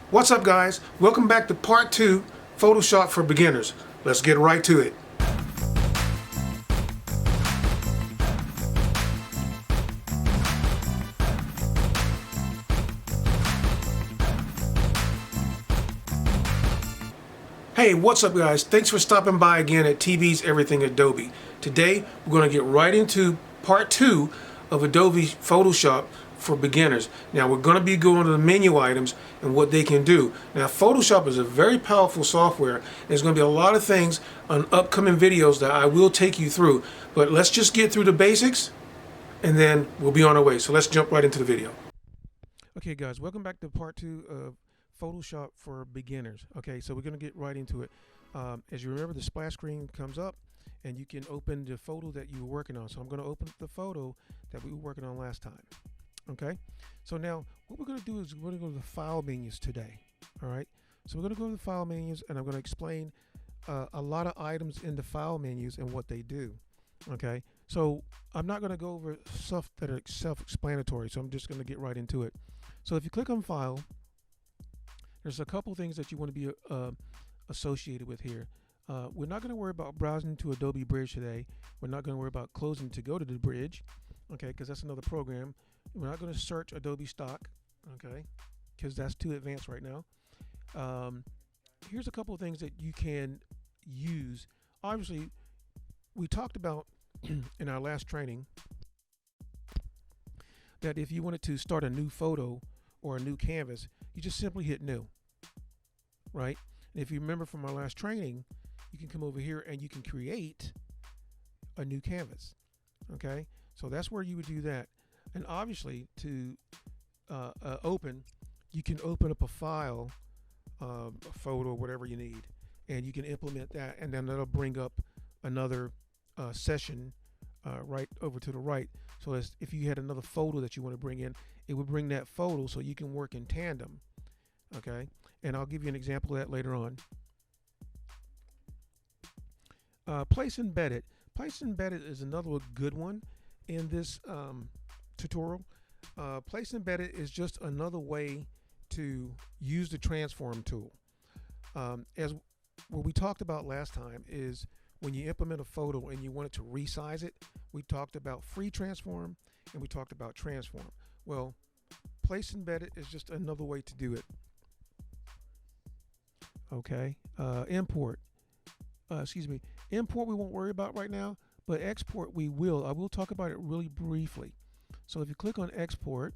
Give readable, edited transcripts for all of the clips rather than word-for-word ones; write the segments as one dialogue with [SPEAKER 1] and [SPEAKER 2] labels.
[SPEAKER 1] What's up, guys? Welcome back to part 2, Photoshop for Beginners. Let's get right to it. Hey, what's up, guys? Thanks for stopping by again at TV's Everything Adobe. Today, we're going to get right into part 2 of Adobe Photoshop for Beginners. Now, we're going to be going to the menu items and what they can do. Now, Photoshop is a very powerful software. There's going to be a lot of things on upcoming videos that I will take you through. But let's just get through the basics, and then we'll be on our way. So let's jump right into the video. Okay, guys, welcome back to part 2 of Photoshop for Beginners. Okay, so we're going to get right into it. As you remember, the splash screen comes up and you can open the photo that you were working on. So I'm going to open the photo that we were working on last time. Okay, so now what we're going to do is we're going to go to the file menus today. All right, so we're going to go to the file menus and I'm going to explain a lot of items in the file menus and what they do. Okay, so I'm not going to go over stuff that are self-explanatory, so I'm just going to get right into it. So if you click on File, there's a couple things that you want to be associated with here. We're not going to worry about browsing to Adobe Bridge today. We're not going to worry about closing to go to the bridge, okay, because that's another program. We're not going to search Adobe Stock, okay, because that's too advanced right now. Here's a couple of things that you can use. Obviously, we talked about in our last training that if you wanted to start a new photo or a new canvas, you just simply hit New. Right? And if you remember from our last training, you can come over here and you can create a new canvas. Okay, so that's where you would do that. And obviously, to open, you can open up a file, a photo, whatever you need, and you can implement that, and then that'll bring up another session right over to the right. So as if you had another photo that you want to bring in, it would bring that photo so you can work in tandem. Okay, and I'll give you an example of that later on. Place Embedded. Place Embedded is another good one in this tutorial. Place Embedded is just another way to use the transform tool. As what we talked about last time is when you implement a photo and you wanted to resize it, we talked about free transform and we talked about transform. Well, Place Embedded is just another way to do it. Okay, import. Import we won't worry about right now, but export we will. I will talk about it really briefly. So if you click on export,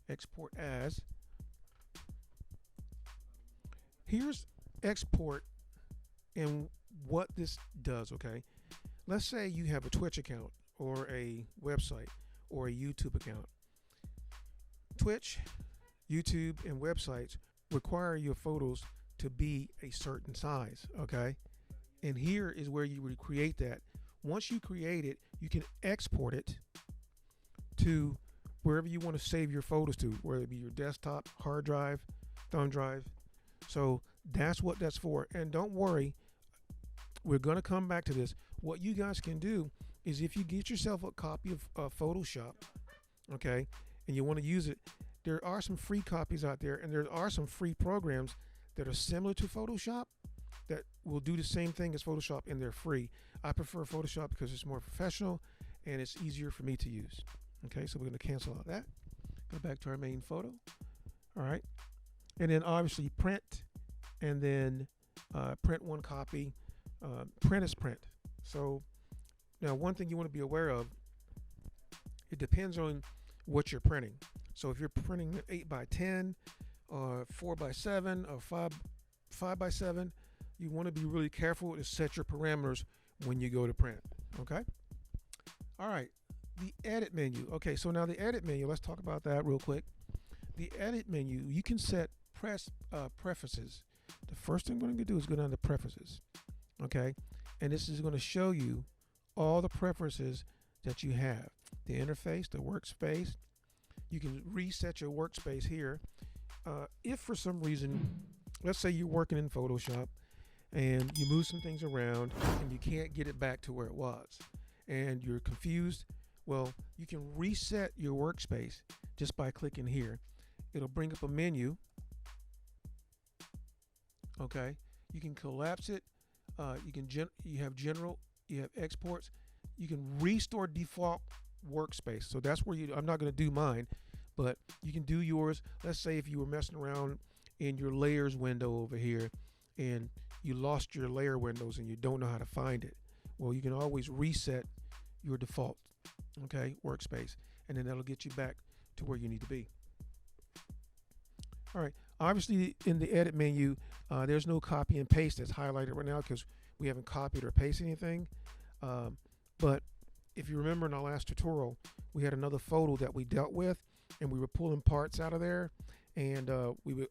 [SPEAKER 1] export as, here's export and what this does. Okay, let's say you have a Twitch account or a website or a YouTube account. Twitch, YouTube, and websites require your photos to be a certain size, okay? And here is where you would create that. Once you create it, you can export it to wherever you want to save your photos to, whether it be your desktop, hard drive, thumb drive. So that's what that's for. And don't worry, we're going to come back to this. What you guys can do is if you get yourself a copy of Photoshop, okay, and you want to use it, there are some free copies out there, and there are some free programs that are similar to Photoshop that will do the same thing as Photoshop, and they're free. I prefer Photoshop because it's more professional and it's easier for me to use. Okay, so we're going to cancel out that. Go back to our main photo. All right, and then obviously print, and then print one copy. Print is print. So now one thing you want to be aware of, it depends on what you're printing. So if you're printing 8x10 or 4x7 or 5x7, you want to be really careful to set your parameters when you go to print. Okay. All right. The edit menu. Okay. So now the edit menu, let's talk about that real quick. The edit menu, you can set preferences. The first thing I'm going to do is go down to preferences. Okay. And this is going to show you all the preferences that you have. The interface, the workspace. You can reset your workspace here. If for some reason, let's say you're working in Photoshop and you move some things around and you can't get it back to where it was and you're confused, well, you can reset your workspace just by clicking here. It'll bring up a menu Okay, you can collapse it. You have general, you have exports. You can restore default workspace. So that's where you. I'm not going to do mine, but you can do yours. Let's say if you were messing around in your layers window over here, and you lost your layer windows and you don't know how to find it. Well, you can always reset your default, okay, workspace, and then that'll get you back to where you need to be. All right. Obviously, in the edit menu, there's no copy and paste that's highlighted right now because we haven't copied or pasted anything. But if you remember in our last tutorial, we had another photo that we dealt with, and we were pulling parts out of there, and we would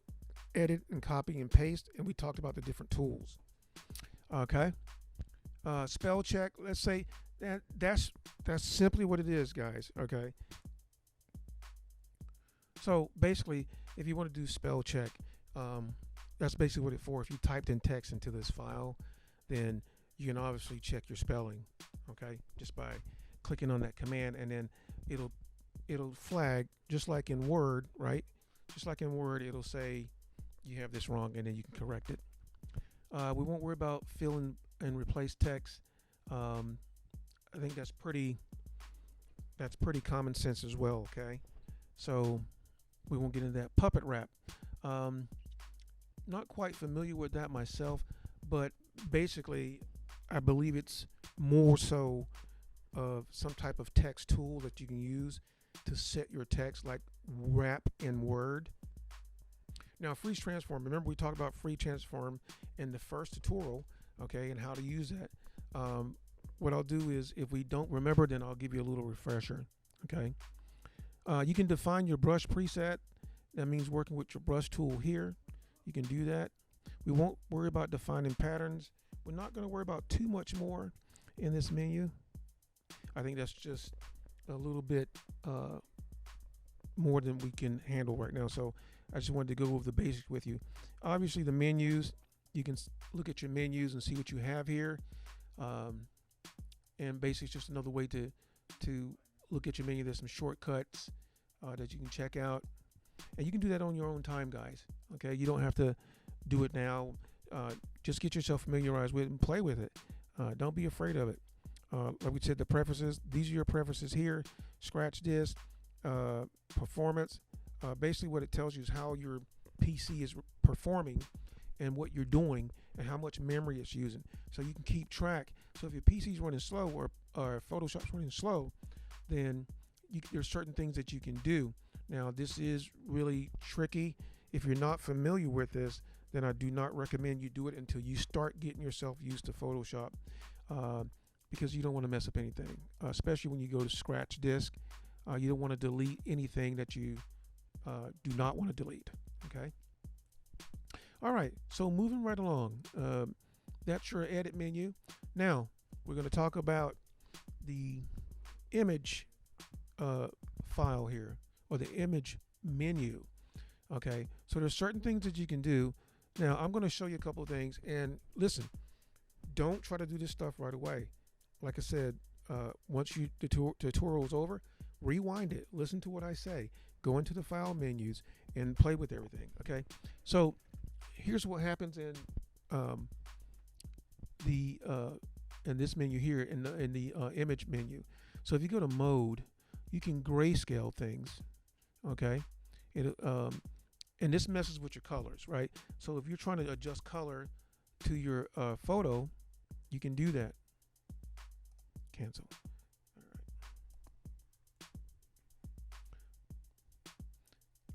[SPEAKER 1] edit and copy and paste, and we talked about the different tools. Okay. Spell check. Let's say that's simply what it is, guys. Okay. So basically, if you want to do spell check, that's basically what it's for. If you typed in text into this file, then you can obviously check your spelling, okay, just by clicking on that command, and then it'll flag just like in Word, right? Just like in Word, it'll say you have this wrong, and then you can correct it. We won't worry about fill in and replace text. I think that's pretty common sense as well. Okay, so we won't get into that. Puppet wrap. Not quite familiar with that myself, but basically, I believe it's more so of some type of text tool that you can use to set your text, like wrap in Word. Now, freeze transform. Remember, we talked about freeze transform in the first tutorial, okay, and how to use that. What I'll do is, if we don't remember, then I'll give you a little refresher, okay. You can define your brush preset. That means working with your brush tool here. You can do that. We won't worry about defining patterns. We're not going to worry about too much more in this menu. I think that's just a little bit more than we can handle right now. So I just wanted to go over the basics with you. Obviously, the menus, you can look at your menus and see what you have here. And basically, it's just another way to look at your menu. There's some shortcuts that you can check out, and you can do that on your own time, guys. Okay, you don't have to do it now. Just get yourself familiarized with it and play with it. Don't be afraid of it. Like we said, the preferences, these are your preferences here. Scratch disk, performance. Basically what it tells you is how your PC is performing and what you're doing and how much memory it's using. So you can keep track. So if your PC is running slow or Photoshop's running slow, then there's certain things that you can do. Now, this is really tricky. If you're not familiar with this, then I do not recommend you do it until you start getting yourself used to Photoshop, because you don't want to mess up anything, especially when you go to scratch disk. You don't want to delete anything that you do not want to delete. Okay. All right. So moving right along, that's your edit menu. Now we're going to talk about the image file here, or the image menu. Okay, so there's certain things that you can do. Now I'm going to show you a couple of things, and listen, don't try to do this stuff right away. Like I said, once the tutorial is over, rewind it, listen to what I say, go into the file menus and play with everything. Okay, so here's what happens in this menu here, in the image menu. So if you go to mode, you can grayscale things. Okay, and this messes with your colors, right? So if you're trying to adjust color to your photo, you can do that. Cancel. All right.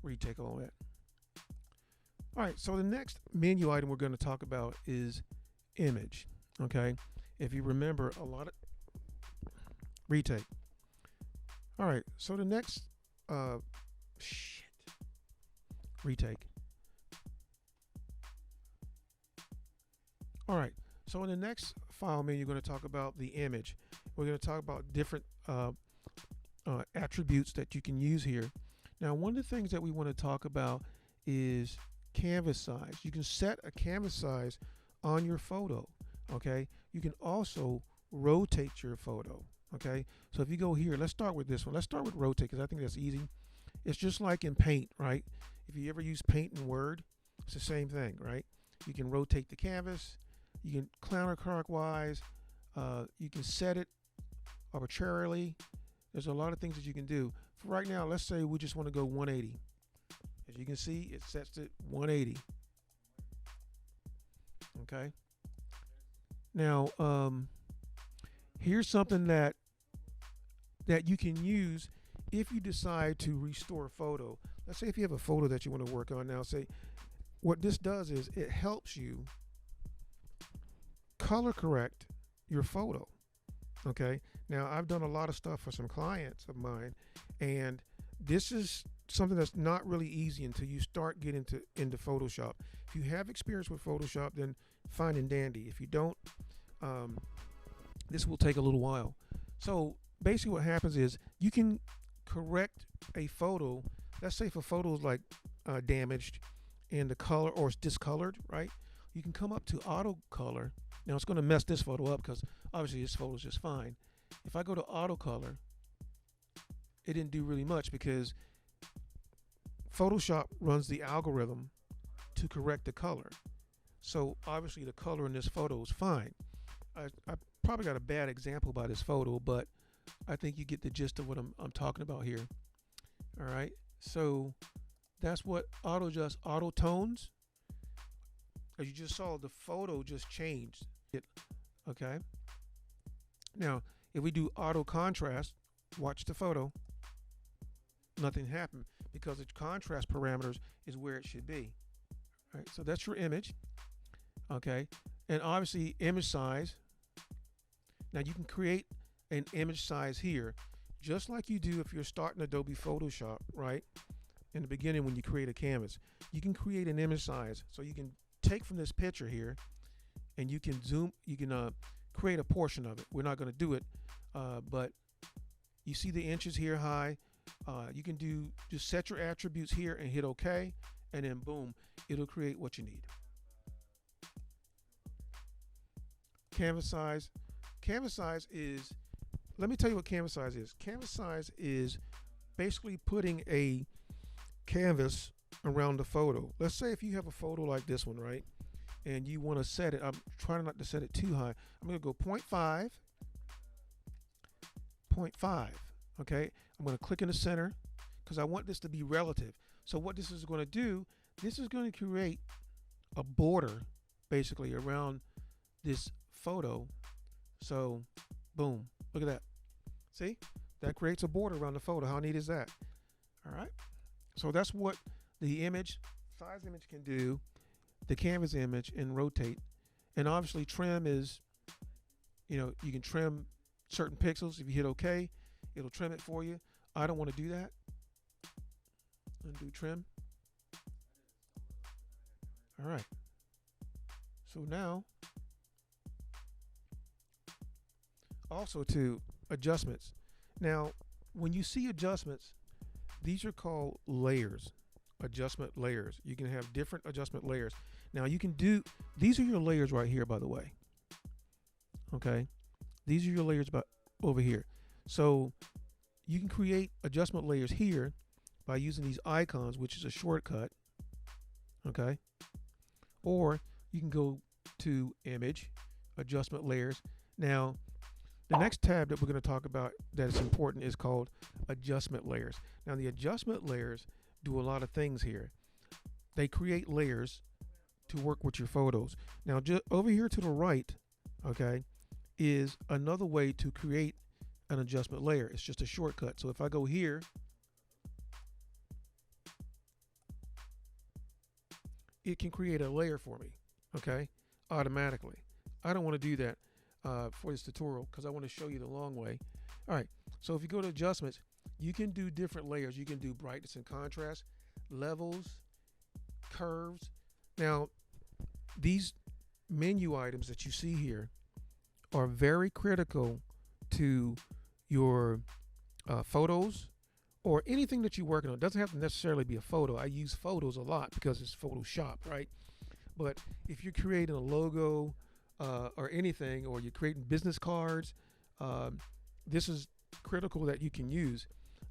[SPEAKER 1] Retake all that. All right, so the next menu item we're going to talk about is image. Okay, if you remember, a lot of retake. All right, so the next retake. All right, so in the next file menu, you're going to talk about the image. We're going to talk about different attributes that you can use here. Now, one of the things that we want to talk about is canvas size. You can set a canvas size on your photo. Okay, you can also rotate your photo. Okay, so if you go here, let's start with this one. Let's start with rotate, because I think that's easy. It's just like in Paint, right? If you ever use Paint in Word, it's the same thing, right? You can rotate the canvas. You can counterclockwise. You can set it arbitrarily. There's a lot of things that you can do. For right now, let's say we just want to go 180. As you can see, it sets it 180. Okay. Now, here's something that you can use if you decide to restore a photo. Let's say if you have a photo that you want to work on now, say what this does is it helps you color correct your photo. Okay. Now I've done a lot of stuff for some clients of mine, and this is something that's not really easy until you start getting into Photoshop. If you have experience with Photoshop, then fine and dandy. If you don't, this will take a little while. So basically what happens is you can correct a photo. Let's say if a photo is like damaged and the color, or it's discolored, right? You can come up to auto color. Now it's going to mess this photo up because obviously this photo is just fine. If I go to auto color, it didn't do really much because Photoshop runs the algorithm to correct the color. So obviously the color in this photo is fine. I probably got a bad example by this photo, but I think you get the gist of what I'm talking about here. All right. So that's what auto tones. As you just saw, the photo just changed. Okay. Now, if we do auto contrast, watch the photo. Nothing happened because the contrast parameters is where it should be. All right. So that's your image. Okay. And obviously image size. Now you can create an image size here, just like you do if you're starting Adobe Photoshop, right? In the beginning when you create a canvas, you can create an image size. So you can take from this picture here and you can zoom, you can create a portion of it. We're not going to do it, but you see the inches here high. You can just set your attributes here and hit OK, and then boom, it'll create what you need. Canvas size. Canvas size is, let me tell you what canvas size is. Canvas size is basically putting a canvas around the photo. Let's say if you have a photo like this one, right? And you want to set it, I'm trying not to set it too high. I'm going to go 0.5, 0.5, okay? I'm going to click in the center because I want this to be relative. So what this is going to do, this is going to create a border basically around this photo. So boom, look at that. See, that creates a border around the photo. How neat is that? All right. So that's what the image, size image can do, the canvas image, and rotate. And obviously trim is, you can trim certain pixels. If you hit OK, it'll trim it for you. I don't want to do that. Undo trim. All right. So now, also to adjustments. Now, when you see adjustments, these are called layers, adjustment layers. You can have different adjustment layers. Now you can do, these are your layers right here, by the way. Okay. These are your layers over here. So you can create adjustment layers here by using these icons, which is a shortcut. Okay. Or you can go to image, adjustment layers. Now, the next tab that we're going to talk about that is important is called adjustment layers. Now the adjustment layers do a lot of things here. They create layers to work with your photos. Now just over here to the right, okay, is another way to create an adjustment layer. It's just a shortcut. So if I go here, it can create a layer for me, okay, automatically. I don't want to do that for this tutorial because I want to show you the long way. All right, so if you go to adjustments, you can do different layers. You can do brightness and contrast, levels, curves. Now, these menu items that you see here are very critical to your photos or anything that you're working on. It doesn't have to necessarily be a photo. I use photos a lot because it's Photoshop, right? But if you're creating a logo or anything, or you're creating business cards, this is critical that you can use.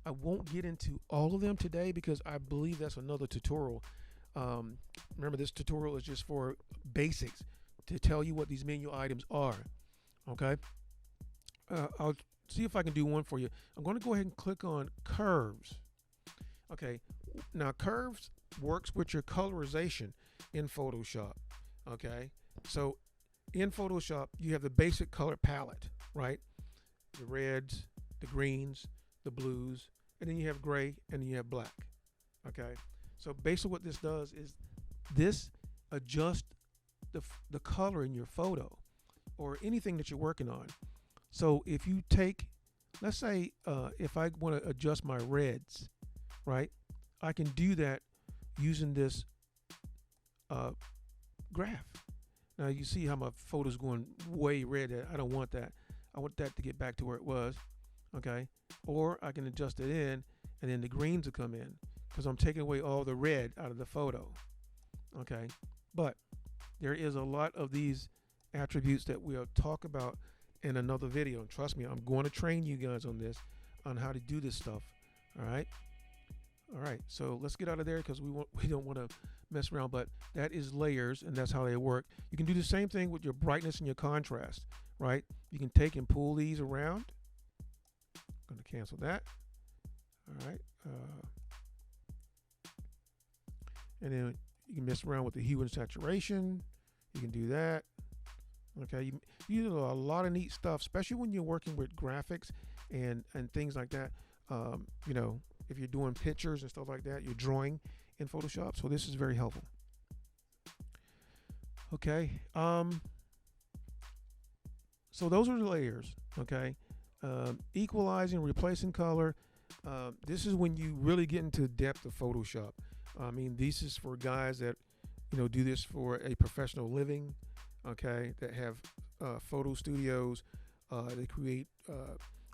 [SPEAKER 1] I won't get into all of them today because I believe that's another tutorial. Remember, this tutorial is just for basics to tell you what these menu items are. Okay. I'll see if I can do one for you. I'm going to go ahead and click on curves. Okay. Now curves works with your colorization in Photoshop. Okay. So in Photoshop, you have the basic color palette, right? The reds, the greens, the blues, and then you have gray, and then you have black. Okay. So basically what this does is this adjusts the color in your photo or anything that you're working on. So if you take, let's say, if I want to adjust my reds, right, I can do that using this graph. Now you see how my photo's going way red. I don't want that. I want that to get back to where it was. Okay. Or I can adjust it in, and then the greens will come in because I'm taking away all the red out of the photo. Okay. But there is a lot of these attributes that we'll talk about in another video. And trust me, I'm going to train you guys on this, on how to do this stuff. All right. All right. So let's get out of there because we don't want to mess around. But that is layers, and that's how they work. You can do the same thing with your brightness and your contrast. Right. You can take and pull these around. I'm going to cancel that. All right. And then you can mess around with the hue and saturation. You can do that. Okay, you do a lot of neat stuff, especially when you're working with graphics and things like that. You know, if you're doing pictures and stuff like that, you're drawing in Photoshop. So this is very helpful. Okay. So those are the layers. Okay. Equalizing, replacing color. This is when you really get into depth of Photoshop. I mean, this is for guys that, you know, do this for a professional living, okay, that have photo studios, they create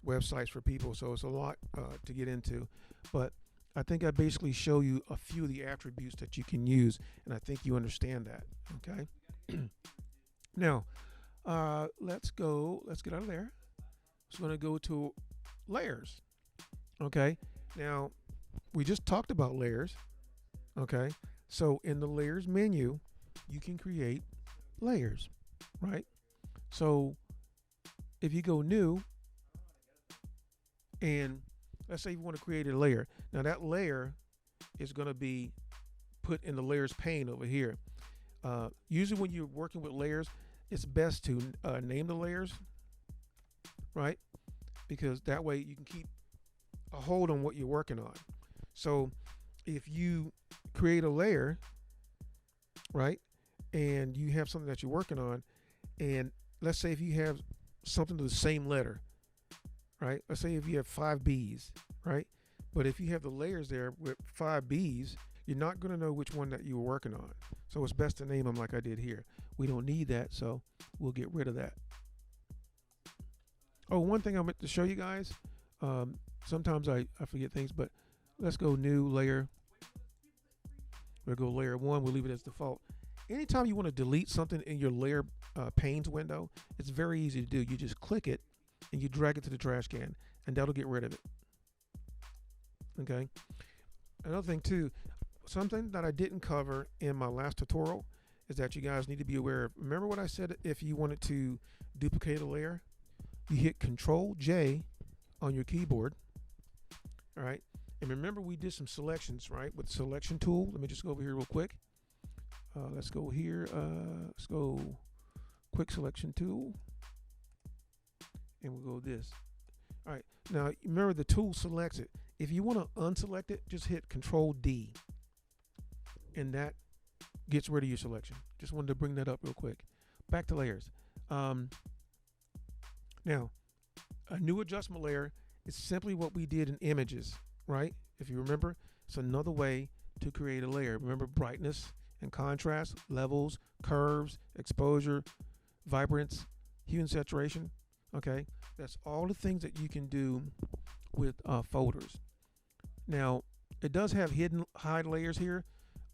[SPEAKER 1] websites for people. So it's a lot to get into. But I think I basically show you a few of the attributes that you can use, and I think you understand that, okay? Now, let's get out of there. So I'm going to go to layers, okay? Now, we just talked about layers. Okay, so in the layers menu, you can create layers, right? So if you go new, and let's say you want to create a layer. Now that layer is going to be put in the layers pane over here. Usually when you're working with layers, it's best to name the layers, right? Because that way you can keep a hold on what you're working on. So if you create a layer, right, and you have something that you're working on, and let's say if you have something to the same letter, right, let's say if you have 5 B's, right, but if you have the layers there with 5 B's, you're not going to know which one that you were working on. So it's best to name them like I did here. We don't need that, so we'll get rid of that. Oh, one thing I meant to show you guys, sometimes I forget things, but let's go new layer. We'll go layer 1. We'll leave it as default. Anytime you want to delete something in your layer panes window, it's very easy to do. You just click it and you drag it to the trash can, and that'll get rid of it. Okay. Another thing too, something that I didn't cover in my last tutorial is that you guys need to be aware of. Remember what I said? If you wanted to duplicate a layer, you hit Control J on your keyboard. All right. And remember, we did some selections, right, with the selection tool. Let me just go over here real quick. Let's go here. Let's go quick selection tool. And we'll go this. All right. Now, remember, the tool selects it. If you want to unselect it, just hit Control D. And that gets rid of your selection. Just wanted to bring that up real quick. Back to layers. Now, a new adjustment layer is simply what we did in images. Right? If you remember, it's another way to create a layer. Remember brightness and contrast, levels, curves, exposure, vibrance, hue and saturation. Okay, that's all the things that you can do with folders. Now, it does have hide layers here.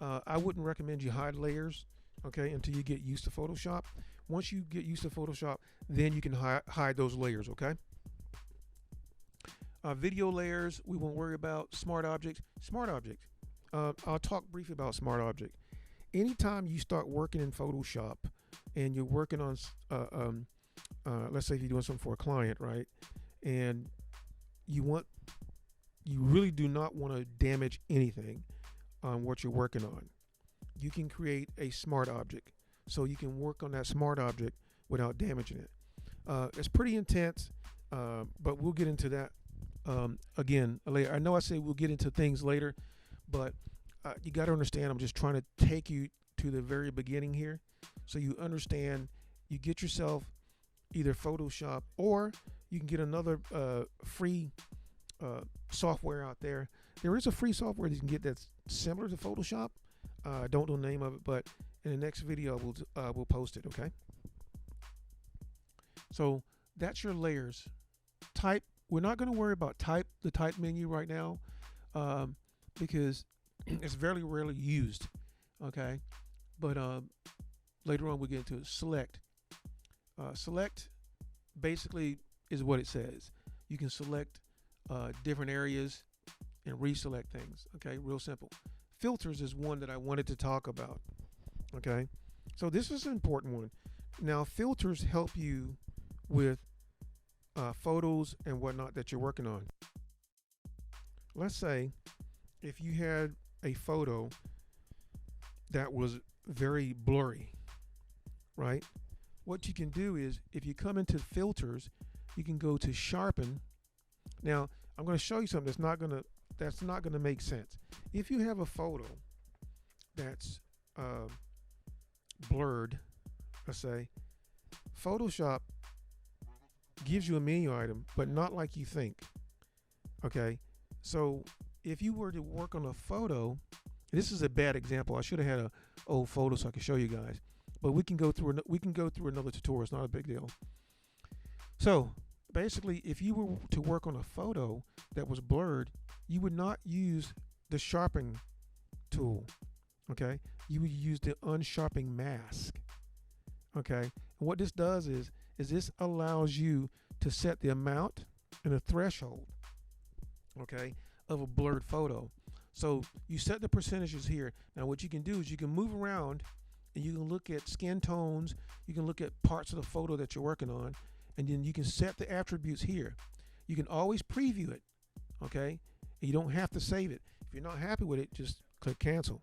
[SPEAKER 1] I wouldn't recommend you hide layers, okay, until you get used to Photoshop. Once you get used to Photoshop, then you can hide those layers, okay? Video layers, we won't worry about. Smart objects. Smart objects. I'll talk briefly about smart object. anytime you start working in Photoshop and you're working on, let's say if you're doing something for a client, right? And you really do not want to damage anything on what you're working on. You can create a smart object. So you can work on that smart object without damaging it. It's pretty intense, but we'll get into that again later. I know I say we'll get into things later, but you got to understand I'm just trying to take you to the very beginning here so you understand. You get yourself either Photoshop, or you can get another free software out there. There is a free software that you can get that's similar to Photoshop. I don't know the name of it, but in the next video we'll post it, okay? So that's your layers. Type, we're not going to worry about the type menu right now, because it's very rarely used, okay? But later on we'll get into it. Select. Select basically is what it says. You can select different areas and reselect things, okay? Real simple. Filters is one that I wanted to talk about, okay? So this is an important one. Now, filters help you with photos and whatnot that you're working on. Let's say if you had a photo that was very blurry, right? What you can do is, if you come into filters, you can go to sharpen. Now, I'm going to show you something that's not going to make sense. If you have a photo that's blurred, let's say, Photoshop gives you a menu item, but not like you think. Okay, so if you were to work on a photo, this is a bad example. I should have had an old photo so I could show you guys, but we can go through another tutorial. It's not a big deal. So basically, if you were to work on a photo that was blurred, you would not use the sharpen tool. Okay, you would use the unsharpening mask. Okay, and what this does is this allows you to set the amount and a threshold, okay, of a blurred photo. So you set the percentages here. Now what you can do is you can move around and you can look at skin tones, you can look at parts of the photo that you're working on, and then you can set the attributes here. You can always preview it, okay, and you don't have to save it. If you're not happy with it, just click cancel,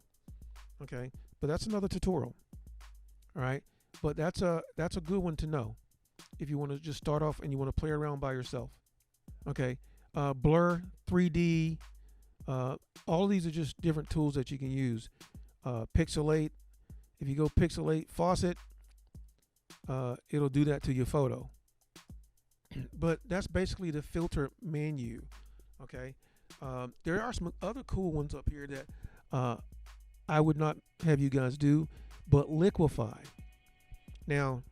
[SPEAKER 1] okay. But that's another tutorial, all right. But that's a good one to know if you want to just start off and you want to play around by yourself. Okay, blur, 3D, all of these are just different tools that you can use. Pixelate, if you go pixelate faucet, it'll do that to your photo. But that's basically the filter menu. Okay, there are some other cool ones up here that I would not have you guys do, but liquify. Now,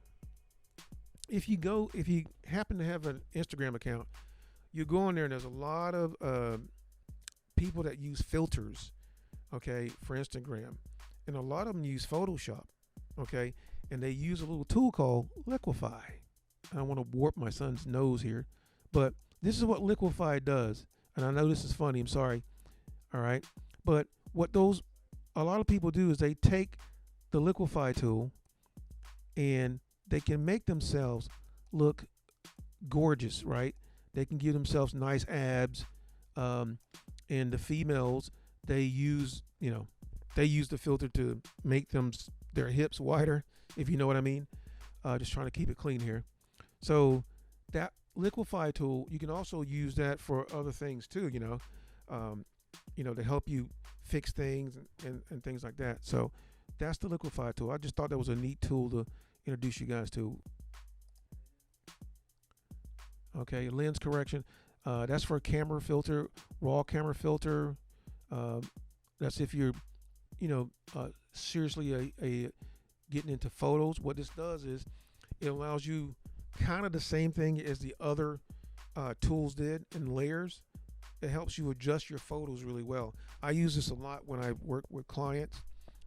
[SPEAKER 1] if you happen to have an Instagram account, you go on there and there's a lot of people that use filters, okay, for Instagram, and a lot of them use Photoshop, okay, and they use a little tool called Liquify. I don't want to warp my son's nose here, but this is what Liquify does, and I know this is funny, I'm sorry, all right, but what a lot of people do is they take the Liquify tool and they can make themselves look gorgeous, right? They can give themselves nice abs, and the females, they use the filter to make their hips wider, if you know what I mean. Just trying to keep it clean here. So that Liquify tool, you can also use that for other things too, to help you fix things and things like that. So that's the Liquify tool. I just thought that was a neat tool to introduce you guys to. Okay, lens correction. That's for a camera filter, raw camera filter. That's if you're, seriously getting into photos. What this does is it allows you kind of the same thing as the other tools did in layers. It helps you adjust your photos really well. I use this a lot when I work with clients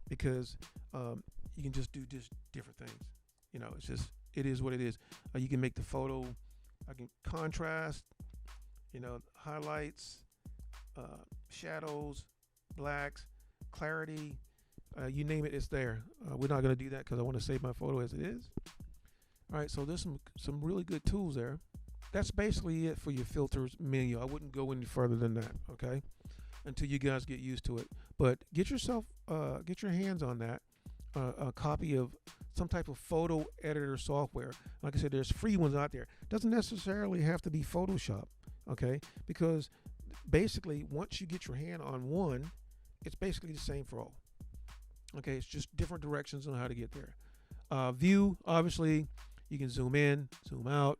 [SPEAKER 1] because you can just do just different things. It is what it is. You can make the photo, I can contrast, highlights, shadows, blacks, clarity, You name it, it's there. We're not going to do that because I want to save my photo as it is. All right, so there's some really good tools there. That's basically it for your filters menu. I wouldn't go any further than that, okay? Until you guys get used to it. But get your hands on that, a copy of some type of photo editor software. Like I said, there's free ones out there. Doesn't necessarily have to be Photoshop, okay? Because basically, once you get your hand on one, it's basically the same for all. Okay, it's just different directions on how to get there. View, obviously, you can zoom in, zoom out,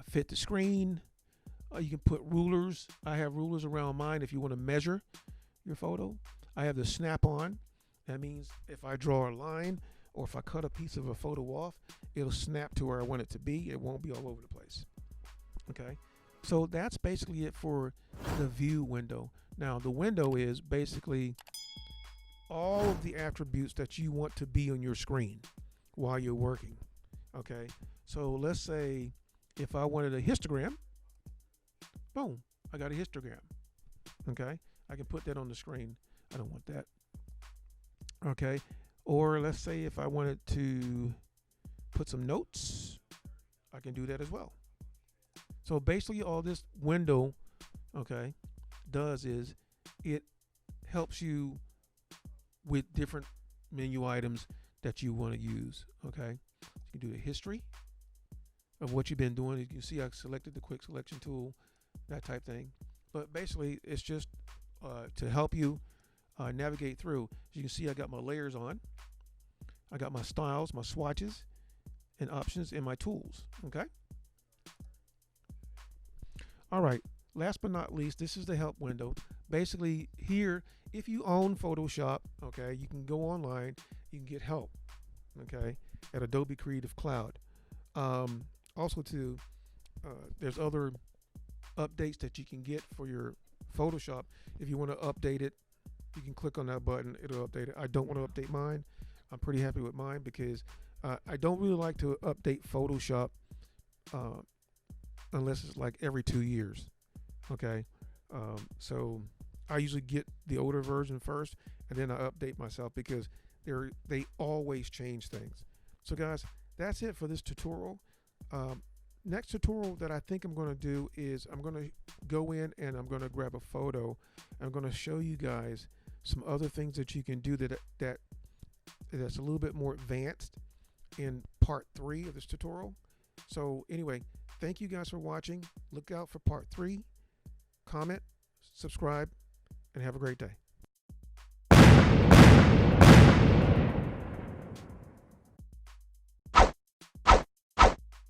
[SPEAKER 1] fit the screen. You can put rulers. I have rulers around mine if you want to measure your photo. I have the snap on. That means if I draw a line or if I cut a piece of a photo off, it'll snap to where I want it to be. It won't be all over the place. Okay, so that's basically it for the view window. Now, the window is basically all of the attributes that you want to be on your screen while you're working. Okay, so let's say if I wanted a histogram, boom, I got a histogram. Okay, I can put that on the screen. I don't want that. Okay, or let's say if I wanted to put some notes, I can do that as well. So basically all this window, okay, does is it helps you with different menu items that you want to use. Okay, you can do a history of what you've been doing. You can see I selected the quick selection tool, that type thing. But basically it's just to help you navigate through. As you can see, I got my layers on, I got my styles, my swatches and options, and my tools. Okay, all right, last but not least, this is the help window. Basically here, if you own Photoshop, okay, you can go online, you can get help, okay, at Adobe Creative Cloud. Also too, there's other updates that you can get for your Photoshop. If you want to update it, you can click on that button, it'll update it. I don't want to update mine. I'm pretty happy with mine because I don't really like to update Photoshop unless it's like every 2 years. Okay, so I usually get the older version first and then I update myself because they always change things. So guys, that's it for this tutorial. Next tutorial that I think I'm going to do is I'm going to go in and I'm going to grab a photo. I'm going to show you guys some other things that you can do that's a little bit more advanced in part 3 of this tutorial. So anyway, thank you guys for watching. Look out for part 3. Comment, subscribe, and have a great day.